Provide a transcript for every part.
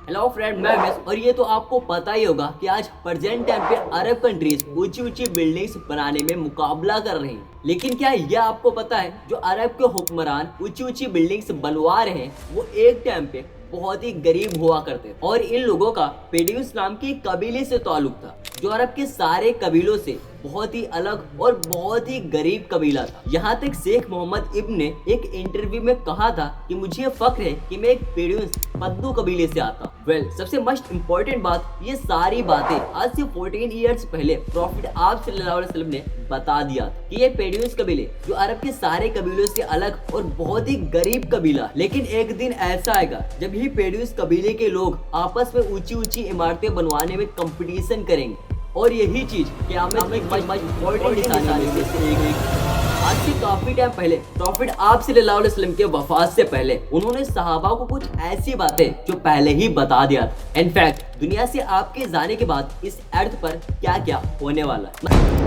Hello friend, मैं miss और ये तो आपको पता ही होगा कि आज प्रेजेंट टाइम पे अरब कंट्रीज ऊंची ऊंची बिल्डिंग्स बनाने में मुकाबला कर रही हैं। लेकिन क्या यह आपको पता है जो अरब के हुक्मरान ऊंची ऊंची बिल्डिंग्स बनवा रहे हैं वो एक टाइम पे बहुत ही गरीब हुआ करते थे और इन लोगों का पेड्यूस नाम के कबीले से ताल्लुक था जो अरब के सारे कबीलों से बहुत ही अलग और बहुत ही गरीब कबीला था। यहाँ तक शेख मोहम्मद इब्न ने एक इंटरव्यू में कहा था कि मुझे फख्र है कि मैं एक पेड्यूस पद्दू कबीले से आता हूँ। सबसे मोस्ट इम्पोर्टेंट बात, ये सारी बातें आज से 14 इयर्स पहले प्रॉफिट आप सल्लल्लाहु अलैहि वसल्लम ने बता दिया कि ये पेड्यूस कबीले जो अरब के सारे कबीलों से अलग और बहुत ही गरीब कबीला। लेकिन एक दिन ऐसा आएगा जब ये पेड्यूस कबीले के लोग आपस में ऊंची ऊंची इमारतें बनवाने में कंपटीशन करेंगे और यही चीज क़यामत में इम्पोर्टेंट निशानी में से एक। आज से काफी टाइम पहले प्रॉफिट आप सल्लल्लाहु अलैहि वसल्लम के वफात से पहले उन्होंने सहाबा को कुछ ऐसी बातें जो पहले ही बता दिया था। इनफैक्ट दुनिया से आपके जाने के बाद इस अर्थ पर क्या क्या होने वाला है।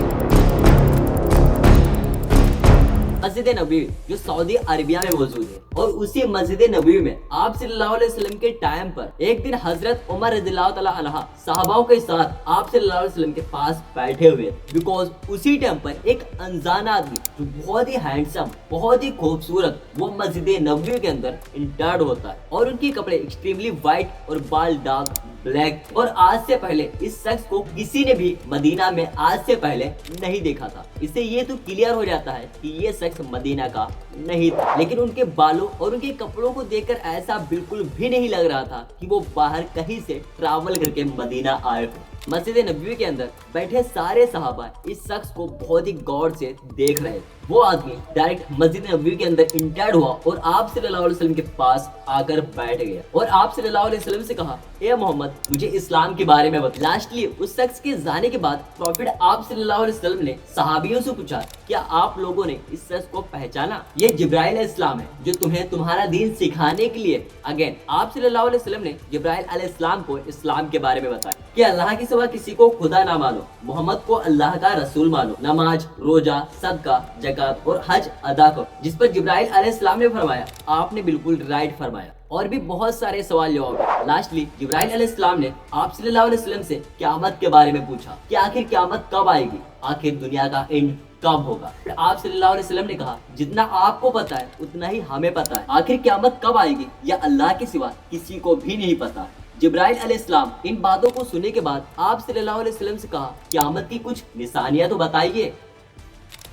मस्जिद नबवी जो सऊदी अरबिया में मौजूद है और उसी मस्जिद नबवी में आप सल्लल्लाहु अलैहि वसल्लम के टाइम पर एक दिन हजरत उमर रज़ियल्लाहु तआला अन्हा सहाबाओं के साथ आप सल्लल्लाहु अलैहि वसल्लम के पास बैठे हुए बिकॉज उसी टाइम पर एक अनजान आदमी जो बहुत ही हैंडसम बहुत ही खूबसूरत वो मस्जिद नबवी के अंदर इंटर्ड होता है और उनके कपड़े एक्सट्रीमली व्हाइट और बाल डार्क ब्लैक। और आज से पहले इस शख्स को किसी ने भी मदीना में आज से पहले नहीं देखा था। इससे ये तो क्लियर हो जाता है कि ये शख्स मदीना का नहीं था। लेकिन उनके बालों और उनके कपड़ों को देखकर ऐसा बिल्कुल भी नहीं लग रहा था कि वो बाहर कहीं से ट्रैवल करके मदीना आए हो। मस्जिद नबवी के अंदर बैठे सारे सहाबा इस शख्स को बहुत ही गौर से देख रहे थे। वो आदमी डायरेक्ट मस्जिद नबवी के अंदर इंटर्ड हुआ और आप सल्लल्लाहु अलैहि वसल्लम के पास आकर बैठ गया और आप सल्लल्लाहु अलैहि वसल्लम से कहा, ए मोहम्मद मुझे इस्लाम के बारे में बता। लास्टली उस शख्स के जाने के बाद प्रॉफिट आप सल्लल्लाहु अलैहि वसल्लम ने सहाबियों से पूछा, क्या आप लोगों ने इस शख्स को पहचाना? ये जिब्राइल अलैहिस्सलाम है जो तुम्हें तुम्हारा दीन सिखाने के लिए। अगेन आप सल्लल्लाहु अलैहि वसल्लम ने जिब्राइल अलैहिस्सलाम को इस्लाम के बारे में बताया कि अल्लाह की सिवा किसी को खुदा ना मानो, मोहम्मद को अल्लाह का रसूल मानो, नमाज रोजा सदका जकात और हज अदा करो। जिस पर जिब्राइल अलैहिस्सलाम ने फरमाया, आपने बिल्कुल राइट फरमाया। और भी बहुत सारे सवाल जवाब। लास्टली जिब्राइल अलैहिस्सलाम ने आप सल्लल्लाहु अलैहि वसल्लम से क़यामत के बारे में पूछा कि आखिर क़यामत कब आएगी, आखिर दुनिया का एंड कब होगा। आप सल्लल्लाहु अलैहि वसल्लम ने कहा, जितना आपको पता है उतना ही हमें पता है। आखिर क़यामत कब आएगी या अल्लाह के सिवा किसी को भी नहीं पता। जिब्राइल अलैहिस्सलाम इन बातों को सुनने के बाद आप सल्लल्लाहु अलैहि वसल्लम से कहा, क़यामत की कुछ निशानियां तो बताइए।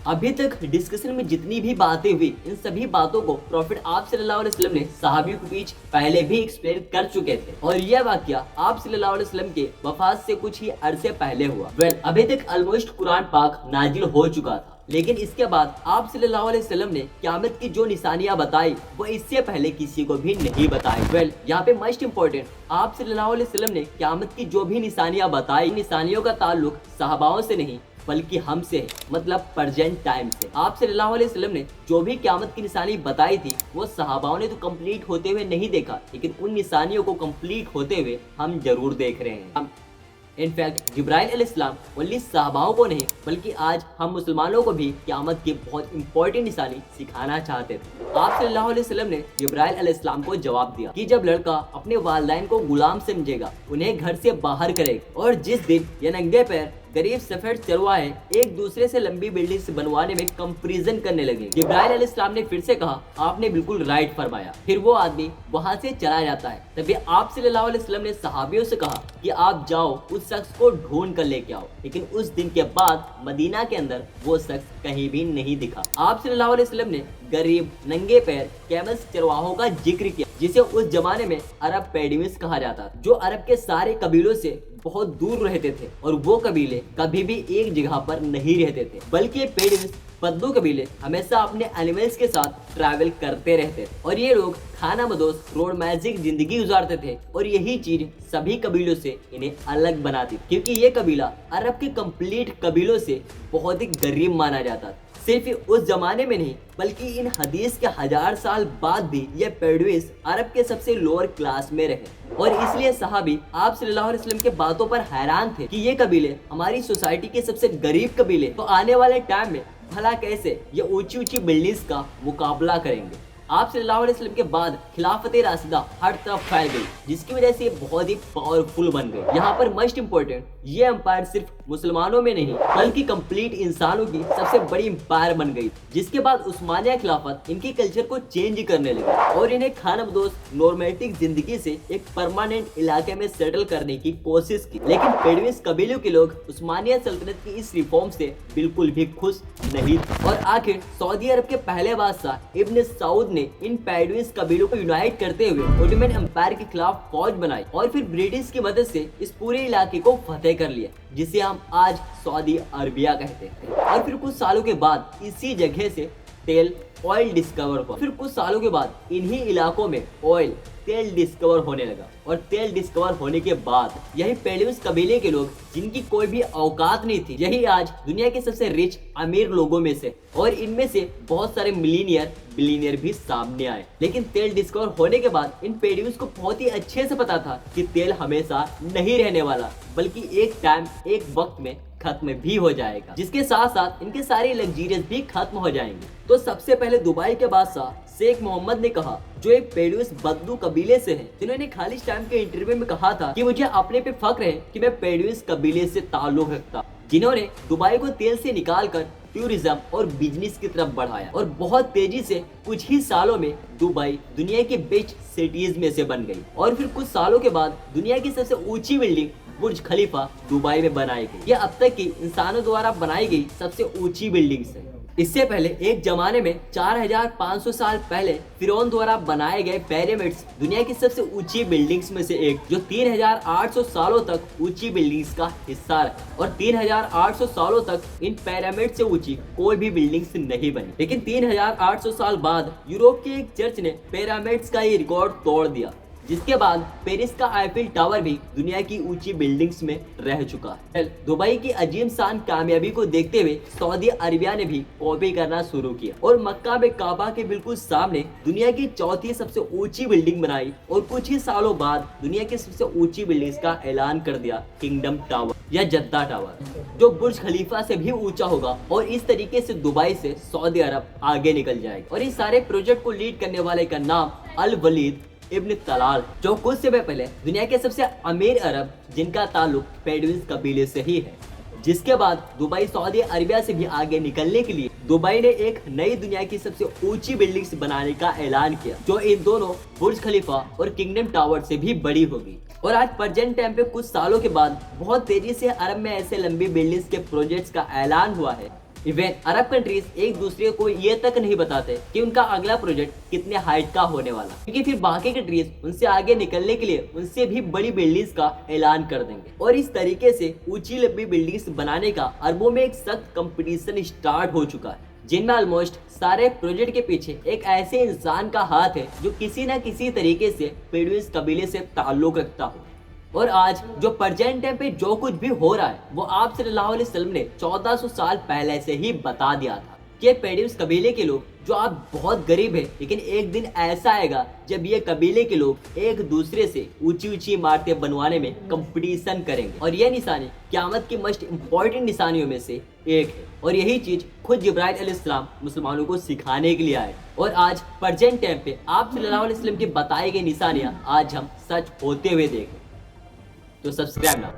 अभी तक डिस्कशन में जितनी भी बातें हुई इन सभी बातों को प्रॉफिट आप सल्लल्लाहु अलैहि वसल्लम ने सहाबियों के बीच पहले भी एक्सप्लेन कर चुके थे और यह वाकया आप सल्लल्लाहु अलैहि वसल्लम के वफात से कुछ ही अरसे पहले हुआ। अभी तक ऑलमोस्ट कुरान पाक नाजिल हो चुका था, लेकिन इसके बाद आप सल्लल्लाहु अलैहि वसल्लम ने क़यामत की जो निशानियां बताई वो इससे पहले किसी को भी नहीं बताई। यहाँ पे मोस्ट इम्पोर्टेंट, आप सल्लल्लाहु अलैहि वसल्लम ने क़यामत की जो भी निशानियां बताई, निशानियों का ताल्लुक सहाबाओं से नहीं बल्कि हमसे है, मतलब प्रेजेंट टाइम से। आप सल्लल्लाहु अलैहि वसल्लम ने जो भी क़यामत की निशानी बताई थी वो सहाबाओं ने तो कंप्लीट होते हुए नहीं देखा, लेकिन उन निशानियों को कंप्लीट होते हुए हम जरूर देख रहे हैं। इनफैक्ट जिब्राइल अलैहिस्सलाम ओनली सहाबाओं को नहीं बल्कि आज हम मुसलमानों को भी क़यामत की बहुत इंपॉर्टेंट निशानी सिखाना चाहते थे। आप सल्लल्लाहु अलैहि वसल्लम ने जिब्राइल अलैहिस्सलाम को जवाब दिया कि जब लड़का अपने वालिदैन को गुलाम समझेगा, उन्हें घर से बाहर करेगा और जिस दिन ये नंगे पैर गरीब सफेद चरवाहे एक दूसरे से लंबी बिल्डिंग्स बनवाने में कंपैरिजन करने लगे। जिब्राइल अलैहिस्सलाम ने फिर से कहा, आपने बिल्कुल राइट फरमाया। फिर वो आदमी वहां से चला जाता है। तभी आप सल्लल्लाहु अलैहि वसल्लम ने सहाबियों से कहा कि आप जाओ उस शख्स को ढूंढ कर लेके आओ। लेकिन उस दिन के बाद मदीना के अंदर वो शख्स कहीं भी नहीं दिखा। आप सल्लल्लाहु अलैहि वसल्लम ने गरीब नंगे पैर कैमल्स चरवाहों का जिक्र किया जिसे उस जमाने में अरब पेड्यूस कहा जाता था, जो अरब के सारे कबीलों से बहुत दूर रहते थे और वो कबीले कभी भी एक जगह पर नहीं रहते थे, बल्कि ये पेड्यूस पद्दू कबीले हमेशा अपने एनिमल्स के साथ ट्रैवल करते रहते थे और ये लोग खाना मदोस रोमांटिक जिंदगी गुजारते थे और यही चीज सभी कबीलों से इन्हें अलग बनाती क्योंकि ये कबीला अरब के कंप्लीट कबीलों से बहुत ही गरीब माना जाता था। सिर्फ उस जमाने में नहीं बल्कि इन हदीस के 1000 साल बाद भी ये पेड्यूस अरब के सबसे लोअर क्लास में रहे और इसलिए सहाबी आप सल्लल्लाहु अलैहि वसल्लम के बातों पर हैरान थे कि ये कबीले हमारी सोसाइटी के सबसे गरीब कबीले तो आने वाले टाइम में भला कैसे ये ऊंची ऊंची बिल्डिंग्स का मुकाबला करेंगे। आप सल्लल्लाहु अलैहि वसल्लम के बाद खिलाफत राशिदा हर तरफ फैल गई, जिसकी वजह से ये बहुत ही पावरफुल बन गई। यहाँ पर मोस्ट इंपॉर्टेंट, ये एम्पायर सिर्फ मुसलमानों में नहीं बल्कि कंप्लीट इंसानों की सबसे बड़ी एम्पायर बन गई, जिसके बाद उस्मानिया खिलाफत इनके कल्चर को चेंज करने लगी और इन्हें खानाबदोश नॉर्मेटिक जिंदगी से एक परमानेंट इलाके में सेटल करने की कोशिश की। लेकिन बेडुइन कबीलों के लोग उस्मानिया सल्तनत की इस रिफॉर्म से बिल्कुल भी खुश नहीं थे और आखिर सऊदी अरब के पहले बादशाह इब्न सऊद ने इन बेडुइन कबीलों को यूनाइट करते हुए ओटोमन एम्पायर के खिलाफ फौज बनाई और फिर ब्रिटिश की मदद से इस पूरे इलाके को फतेह कर लिया, जिसे हम आज सऊदी अरबिया कहते हैं। और फिर कुछ सालों के बाद इसी जगह से तेल ऑयल डिस्कवर हुआ। फिर कुछ सालों के बाद इन्हीं इलाकों में ऑयल तेल डिस्कवर होने लगा और तेल डिस्कवर होने के बाद यही बेडुइन कबीले के लोग, जिनकी कोई भी औकात नहीं थी, यही आज दुनिया के सबसे रिच अमीर लोगों में से, और इनमें से बहुत सारे मिलीनियर बिलीनियर भी सामने आए। लेकिन तेल डिस्कवर होने के बाद इन बेडुइन को बहुत ही अच्छे से पता था कि तेल हमेशा नहीं रहने वाला, बल्कि एक टाइम एक वक्त में खत्म भी हो जाएगा, जिसके साथ साथ इनके सारे लग्जरियस भी खत्म हो जाएंगे। तो सबसे पहले दुबई के बादशाह शेख मोहम्मद ने कहा, जो एक बेडुइन बदलू कबीले से हैं, जिन्होंने खालिद टाइम के इंटरव्यू में कहा था कि मुझे अपने पे फख्र है कि मैं बेडुइन कबीले से ताल्लुक रखता, जिन्होंने दुबई को तेल से निकालकर टूरिज्म और बिजनेस की तरफ बढ़ाया और बहुत तेजी से कुछ ही सालों में दुबई दुनिया की बेस्ट सिटीज में से बन गई। और फिर कुछ सालों के बाद दुनिया की सबसे ऊंची बिल्डिंग बुर्ज खलीफा दुबई में बनाई गई। यह अब तक की इंसानों द्वारा बनाई गई सबसे ऊंची बिल्डिंग है। इससे पहले एक जमाने में 4500 साल पहले फिरौन द्वारा बनाए गए पिरामिड्स दुनिया की सबसे ऊंची बिल्डिंग्स में से एक, जो 3800 सालों तक ऊंची बिल्डिंग्स का हिस्सा रहे और 3800 सालों तक इन पिरामिड से ऊंची कोई भी बिल्डिंग्स नहीं बनी। लेकिन 3800 साल बाद यूरोप के एक चर्च ने पिरामिड्स का ये रिकॉर्ड तोड़ दिया, जिसके बाद पेरिस का आईफिल टावर भी दुनिया की ऊंची बिल्डिंग्स में रह चुका है। दुबई की अजीम शान कामयाबी को देखते हुए सऊदी अरबिया ने भी कॉपी करना शुरू किया और मक्का में काबा के बिल्कुल सामने दुनिया की चौथी सबसे ऊंची बिल्डिंग बनाई और कुछ ही सालों बाद दुनिया की सबसे ऊंची बिल्डिंग्स का ऐलान कर दिया, किंगडम टावर या जद्दा टावर, जो बुर्ज खलीफा से भी ऊंचा होगा। और इस तरीके से दुबई से सऊदी अरब आगे निकल जाएगा। और इस सारे प्रोजेक्ट को लीड करने वाले का नाम अल वलीद इब्न तलाल, जो कुछ समय पहले दुनिया के सबसे अमीर अरब, जिनका ताल्लुक बेडुइन कबीले से ही है। जिसके बाद दुबई सऊदी अरबिया से भी आगे निकलने के लिए दुबई ने एक नई दुनिया की सबसे ऊंची बिल्डिंग्स बनाने का ऐलान किया, जो इन दोनों बुर्ज खलीफा और किंगडम टावर से भी बड़ी होगी। और आज प्रेजेंट टाइम पे कुछ सालों के बाद बहुत तेजी से अरब में ऐसे लंबी बिल्डिंग्स के प्रोजेक्ट्स का ऐलान हुआ है। इवन अरब कंट्रीज एक दूसरे को ये तक नहीं बताते कि उनका अगला प्रोजेक्ट कितने हाइट का होने वाला, क्योंकि फिर बाकी कंट्रीज उनसे आगे निकलने के लिए उनसे भी बड़ी बिल्डिंग्स का ऐलान कर देंगे। और इस तरीके से ऊंची लंबी बिल्डिंग्स बनाने का अरबों में एक सख्त कंपटीशन स्टार्ट हो चुका है, जिनमें ऑलमोस्ट सारे प्रोजेक्ट के पीछे एक ऐसे इंसान का हाथ है जो किसी न किसी तरीके से बेडुइन कबीले से ताल्लुक रखता हो। और आज जो प्रेजेंट टाइम पे जो कुछ भी हो रहा है, वो आप सल्लल्लाहु अलैहि वसल्लम ने 1400 साल पहले से ही बता दिया था कि बेडुइन कबीले के लोग जो आज बहुत गरीब है, लेकिन एक दिन ऐसा आएगा जब ये कबीले के लोग एक दूसरे से ऊंची ऊंची इमारतें बनवाने में कंपटीशन करेंगे। और यह निशानी क़यामत की मोस्ट इम्पोर्टेंट निशानियों में से एक है। और यही चीज खुद जिब्राइल अलैहिस्सलाम मुसलमानों को सिखाने के लिए आए। और आज प्रेजेंट टाइम पे आप सल्लल्लाहु अलैहि वसल्लम की बताई गई निशानियां आज हम सच होते हुए देखें। तो सब्सक्राइब ना।